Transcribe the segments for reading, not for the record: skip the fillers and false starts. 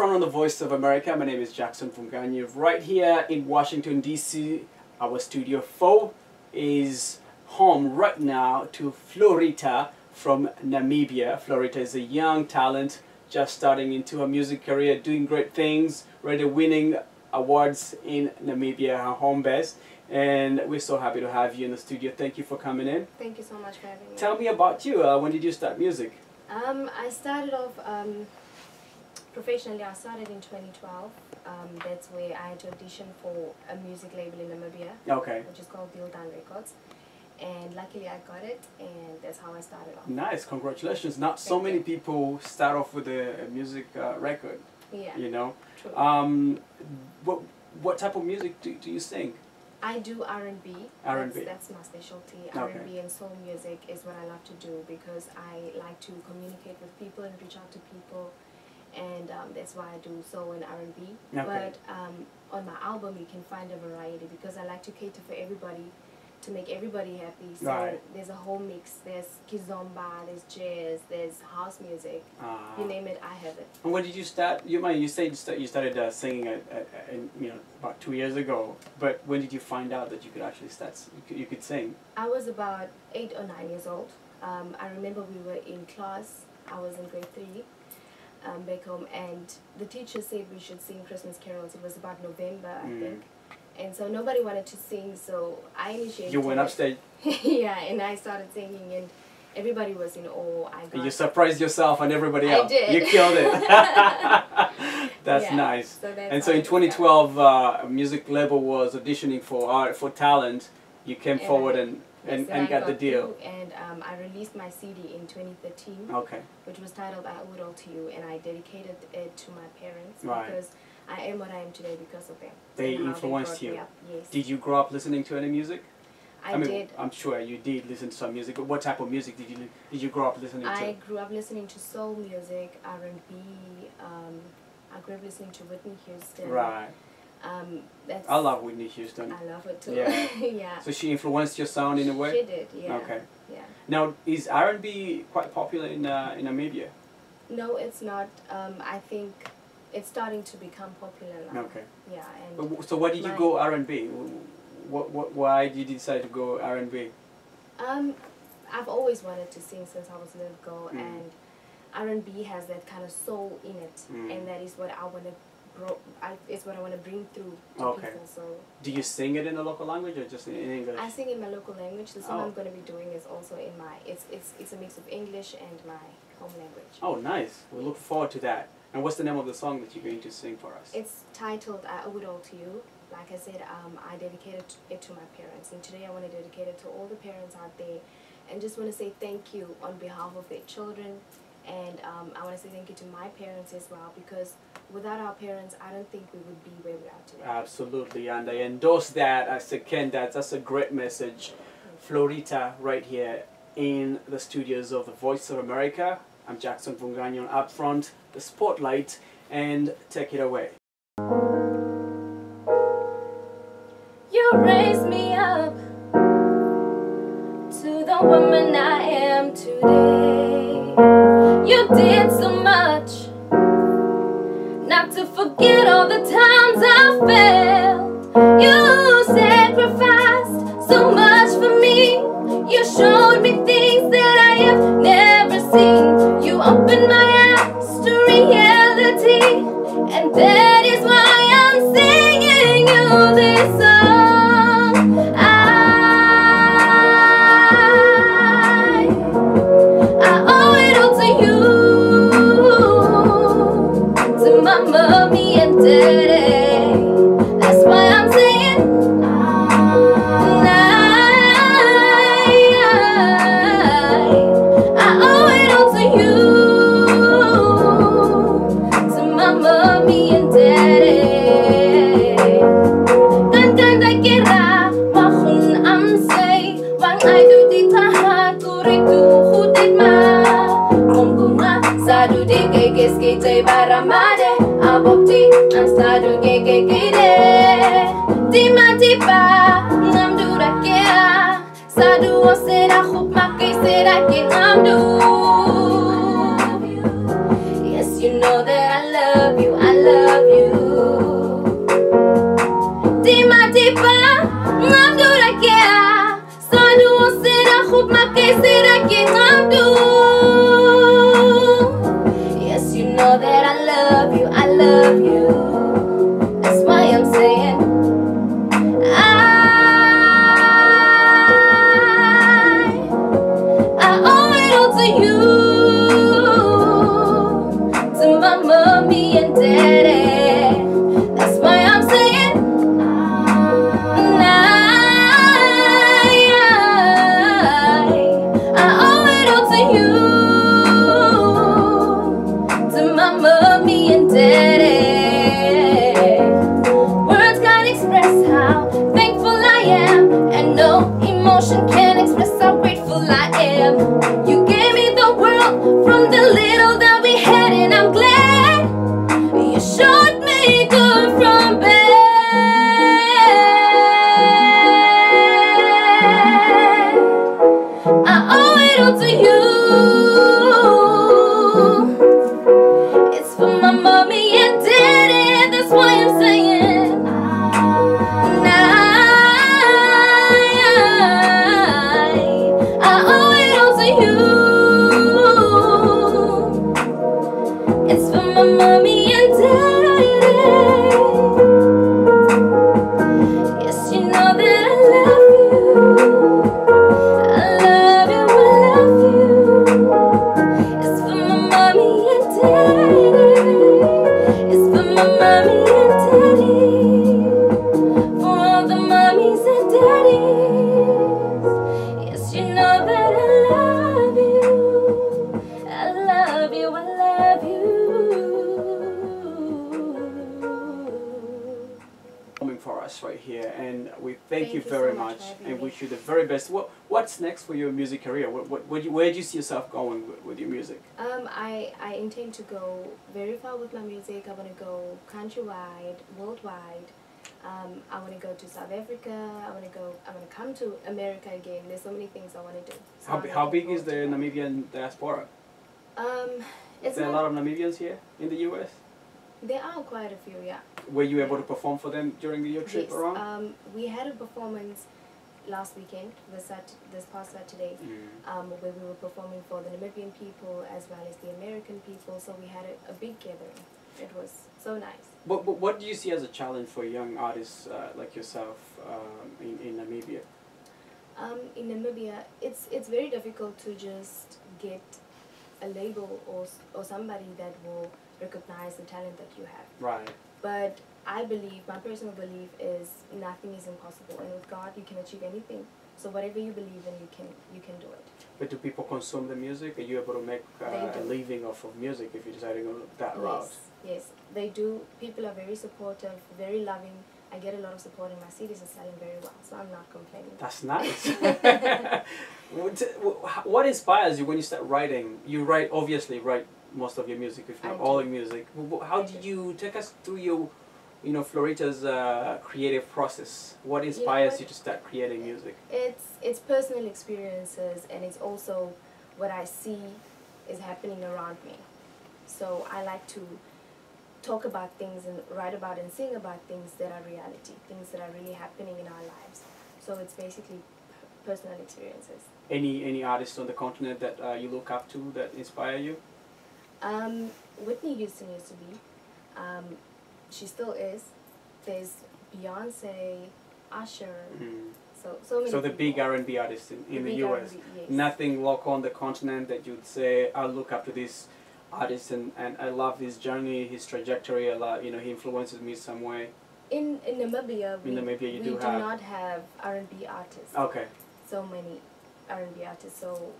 Upfront on the Voice of America. My name is Jackson Funganya. Right here in Washington, D.C., our Studio 4 is home right now to FLORITHA from Namibia. FLORITHA is a young talent just starting into her music career, doing great things, already winning awards in Namibia, her home base. And we're so happy to have you in the studio. Thank you for coming in. Thank you so much for having me. Tell me about you. When did you start music? I started off professionally. I started in 2012. That's where I had to audition for a music label in Namibia, Okay. which is called Dildan Records. And luckily I got it, and that's how I started off. Nice, congratulations. Not so many people start off with a music record, Yeah, you know. true. What type of music do you sing? I do R&B. R&B. That's my specialty. Okay. R&B and soul music is what I love to do because I like to communicate with people and reach out to people, and that's why I do soul and R&B. Okay. But on my album you can find a variety because I like to cater for everybody, to make everybody happy. So Right. there's a whole mix. There's kizomba, there's jazz, there's house music. You name it, I have it. And when did you start? You said you started singing about 2 years ago. But when did you find out that you could actually start? You could sing? I was about 8 or 9 years old. I remember we were in class. I was in grade 3 back home, and the teacher said we should sing Christmas carols. It was about November, I think. And so nobody wanted to sing, so I initiated. You went upstage. Yeah, and I started singing, and everybody was in awe. You surprised yourself and everybody else. I did. You killed it. That's Yeah, nice. so that's And so how in it 2012, a music label was auditioning for talent. You came forward and got the deal. Through, and I released my CD in 2013, Okay. which was titled I Owe It All To You, and I dedicated it to my parents Right. because I am what I am today because of them. They and how influenced brought me you. up. Yes. Did you grow up listening to any music? I did. I'm sure you did listen to some music, but what type of music did you grow up listening to? I grew up listening to soul music, R&B. I grew up listening to Whitney Houston. Right. That's, I love Whitney Houston. I love it too. Yeah. Yeah. So she influenced your sound in a way? She did, yeah. Okay. Yeah. Now, is R&B quite popular in Namibia? No, it's not. I think it's starting to become popular now. Okay. Yeah. And so why did you go R&B? Why did you decide to go R&B? I've always wanted to sing since I was a little girl, and R&B has that kind of soul in it, and that is what I want to. It's what I want to bring through to people. So. Do you sing it in the local language or just in English? I sing in my local language. The song I'm going to be doing is also in my. It's a mix of English and my home language. Oh, nice. We look forward to that. And what's the name of the song that you're going to sing for us? It's titled I Owe It All To You. Like I said, I dedicated it to my parents, and today I want to dedicate it to all the parents out there, and just want to say thank you on behalf of their children, and I want to say thank you to my parents as well, because without our parents, I don't think we would be where we are today. Absolutely, and I endorse that. I second that. That's a great message. FLORITHA right here in the studios of the Voice of America. I'm Jackson Funganya up front, the spotlight, and take it away. You raised me up to the woman I am today. You did so much not to forget all the times I failed. You sacrificed so much for me. You showed me things that I have never seen. You opened my eyes to reality, and that is why I'm singing you this song. I owe it all to you, to my mommy and daddy. That's why I'm saying I owe it all to you, to my mommy and daddy. Kan I kira mahun am say wang I do di tahat kuritu hudit ma kumbunga sadu di kekes kete baramade abokti ang sadu keke kide di matipa ngam durakea sadu o sera khup makai sera ke ngamdu. Yes, you know that I love you. Yes, you know that I love you, I love you. That's why I'm saying I owe it all to you, to my mommy and daddy. That's why I'm saying I owe it all to you, to my mommy and daddy. Words can't express how thankful I am, and no emotion can express how grateful I am. You gave me the world from the little that we had, and I'm glad you showed me good from bad. I owe it all to you. It's for my mommy and daddy. That's why I'm saying I owe it all to you. It's for my mommy and daddy. Yes, you know that I love you. I love you, I love you. It's for my mommy and daddy. It's for my mommy and daddy. For all the mommies and daddies. Yes, you know that I love you. I love you, I love you. Coming for us right here, and we thank you you very so much much for having and me. wish you the very best. What's next for your music career? Where do you see yourself going with your music? I intend to go very far with my music. I want to go countrywide, worldwide. I want to go to South Africa. I want to come to America again. There's so many things I want to do. So How big is the Namibian diaspora? Is It's there a not, lot of Namibians here in the US? there are quite a few, yeah. Were you able to perform for them during your trip Yes. around? We had a performance last weekend, this past Saturday, where we were performing for the Namibian people as well as the American people. So we had a big gathering. It was so nice. What do you see as a challenge for young artists like yourself in Namibia? In Namibia, it's very difficult to just get a label or somebody that will recognize the talent that you have. Right. But I believe, my personal belief is nothing is impossible, and with God you can achieve anything. So whatever you believe in, you can do it. But do people consume the music? Are you able to make a living off of music if you're deciding on that route? Yes, they do. People are very supportive, very loving. I get a lot of support, and my CDs are selling very well, so I'm not complaining. That's nice. What inspires you when you start writing? You obviously write most of your music, if not all your music. How did you take us through your, FLORITHA's creative process? What inspires you to start creating music? It's personal experiences, and it's also what I see is happening around me. So I like to talk about things and write about and sing about things that are reality, things that are really happening in our lives. So it's basically personal experiences. Any artists on the continent that you look up to that inspire you? Whitney Houston used to be. She still is. There's Beyonce, Usher. So many. So the people. big R&B artists in the US. R&B, yes. Nothing local on the continent that you'd say, I look up to this artist and I love his journey, his trajectory. I love, he influences me some way. In Namibia, we do not have R&B artists. Okay. So many R&B artists. So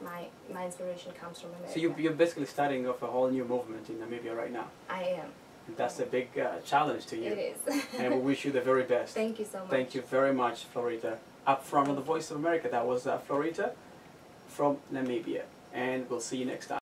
my inspiration comes from America. So you're basically starting off a whole new movement in Namibia right now. I am. And that's a big challenge to you. It is. And we wish you the very best. Thank you so much. Thank you very much, FLORITHA. Up front on the Voice of America, that was FLORITHA from Namibia. And we'll see you next time.